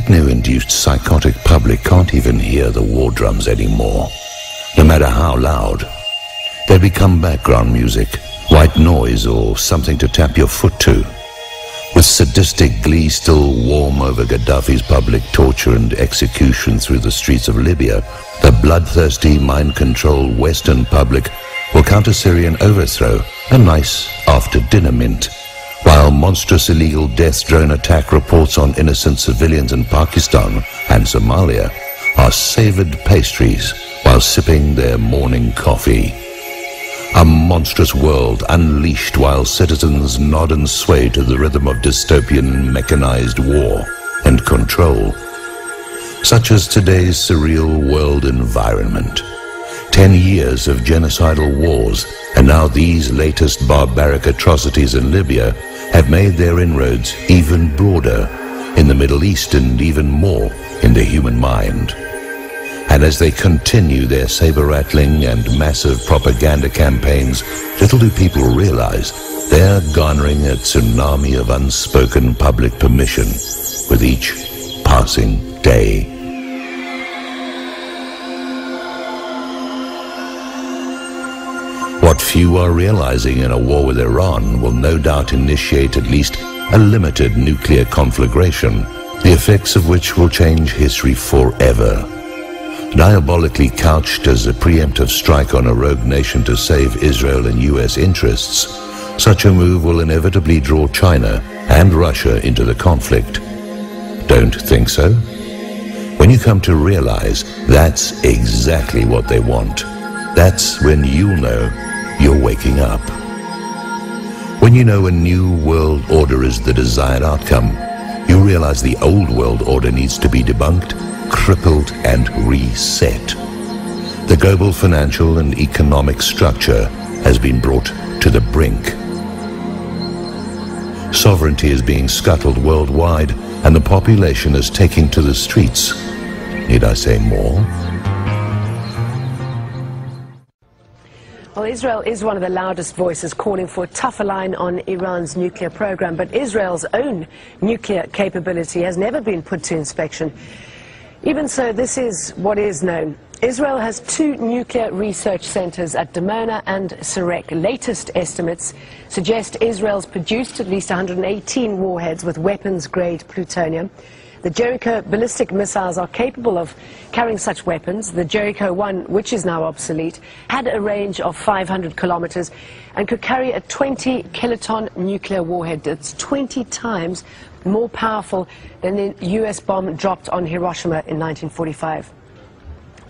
techno-induced psychotic public can't even hear the war drums anymore, no matter how loud. They become background music, white noise, or something to tap your foot to. With sadistic glee still warm over Gaddafi's public torture and execution through the streets of Libya, the bloodthirsty, mind-controlled Western public will counter Syrian overthrow a nice after-dinner mint, while monstrous illegal death drone attack reports on innocent civilians in Pakistan and Somalia are savored pastries while sipping their morning coffee. A monstrous world unleashed while citizens nod and sway to the rhythm of dystopian mechanized war and control. Such as today's surreal world environment. 10 years of genocidal wars, and now these latest barbaric atrocities in Libya have made their inroads even broader in the Middle East and even more in the human mind. And as they continue their saber-rattling and massive propaganda campaigns, little do people realize they're garnering a tsunami of unspoken public permission with each passing day. What few are realizing in a war with Iran will no doubt initiate at least a limited nuclear conflagration, the effects of which will change history forever. Diabolically couched as a preemptive strike on a rogue nation to save Israel and US interests, such a move will inevitably draw China and Russia into the conflict. Don't think so? When you come to realize that's exactly what they want, that's when you'll know you're waking up. When you know a new world order is the desired outcome, you realize the old world order needs to be debunked, crippled, and reset. The global financial and economic structure has been brought to the brink. Sovereignty is being scuttled worldwide, and the population is taking to the streets. Need I say more? Well, Israel is one of the loudest voices calling for a tougher line on Iran's nuclear program, but Israel's own nuclear capability has never been put to inspection. Even so, this is what is known. Israel has 2 nuclear research centers at Dimona and Sirak. Latest estimates suggest Israel's produced at least 118 warheads with weapons-grade plutonium. The Jericho ballistic missiles are capable of carrying such weapons. The Jericho 1, which is now obsolete, had a range of 500 kilometers and could carry a 20-kiloton nuclear warhead. That's 20 times more powerful than the US bomb dropped on Hiroshima in 1945.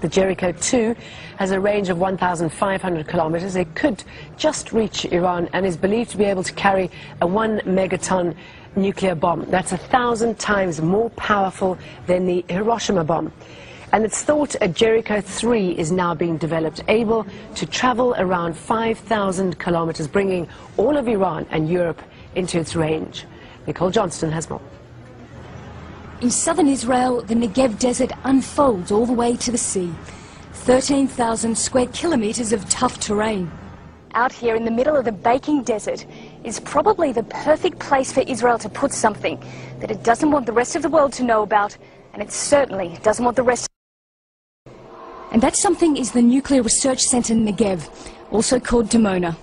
The Jericho 2 has a range of 1,500 kilometers. It could just reach Iran and is believed to be able to carry a 1 megaton nuclear bomb. That's 1,000 times more powerful than the Hiroshima bomb. And it's thought a Jericho 3 is now being developed, able to travel around 5,000 kilometers, bringing all of Iran and Europe into its range. Nicole Johnston has more. In southern Israel, the Negev desert unfolds all the way to the sea. 13,000 square kilometers of tough terrain. Out here in the middle of the baking desert is probably the perfect place for Israel to put something that it doesn't want the rest of the world to know about, and it certainly doesn't want the rest. And that something is the Nuclear Research Center Negev, also called Dimona.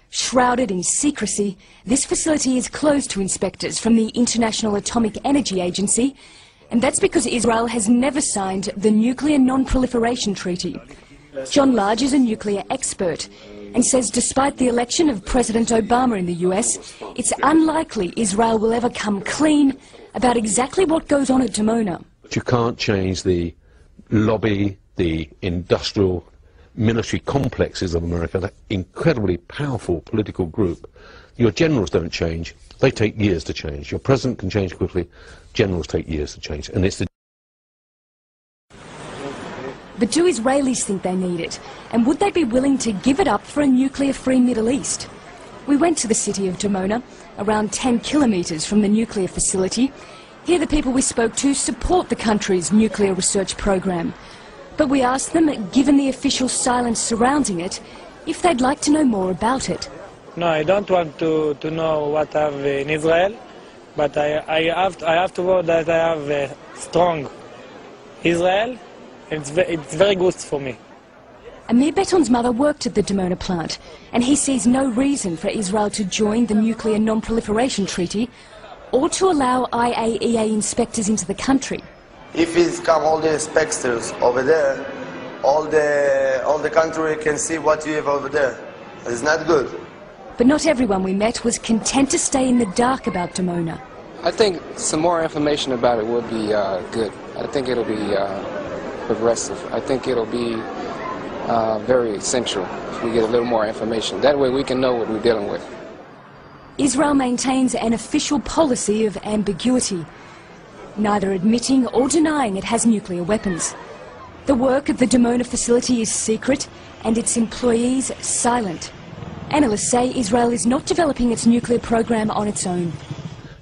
Shrouded in secrecy, this facility is closed to inspectors from the International Atomic Energy Agency, and that's because Israel has never signed the Nuclear Non-Proliferation Treaty. John Large is a nuclear expert and says despite the election of President Obama in the US, it's unlikely Israel will ever come clean about exactly what goes on at Dimona. You can't change the lobby, the industrial military complexes of America, that incredibly powerful political group. Your generals don't change. They take years to change. Your president can change quickly. Generals take years to change. And it's the... But do Israelis think they need it? And would they be willing to give it up for a nuclear-free Middle East? We went to the city of Dimona, around 10 kilometers from the nuclear facility. Here the people we spoke to support the country's nuclear research program. But we asked them, given the official silence surrounding it, if they'd like to know more about it. No, I don't want to know what I have in Israel. but I have to work that I have a strong Israel. It's very good for me. Amir Beton's mother worked at the Dimona plant, and he sees no reason for Israel to join the Nuclear Non-Proliferation Treaty or to allow IAEA inspectors into the country. If it's come all the inspectors over there, all the country can see what you have over there. It's not good. But not everyone we met was content to stay in the dark about Dimona. I think some more information about it would be good. I think it'll be progressive. I think it'll be very essential if we get a little more information. That way we can know what we're dealing with. Israel maintains an official policy of ambiguity, neither admitting or denying it has nuclear weapons. The work of the Dimona facility is secret and its employees silent. Analysts say Israel is not developing its nuclear program on its own.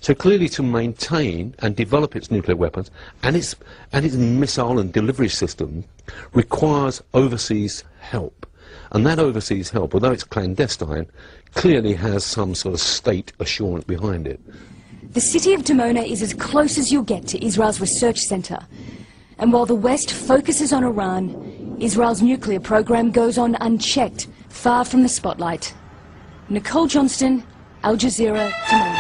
So clearly to maintain and develop its nuclear weapons and its missile and delivery system requires overseas help. And that overseas help, although it's clandestine, clearly has some sort of state assurance behind it. The city of Dimona is as close as you'll get to Israel's research centre. And while the West focuses on Iran, Israel's nuclear program goes on unchecked, far from the spotlight. Nicole Johnston, Al Jazeera, Dimona.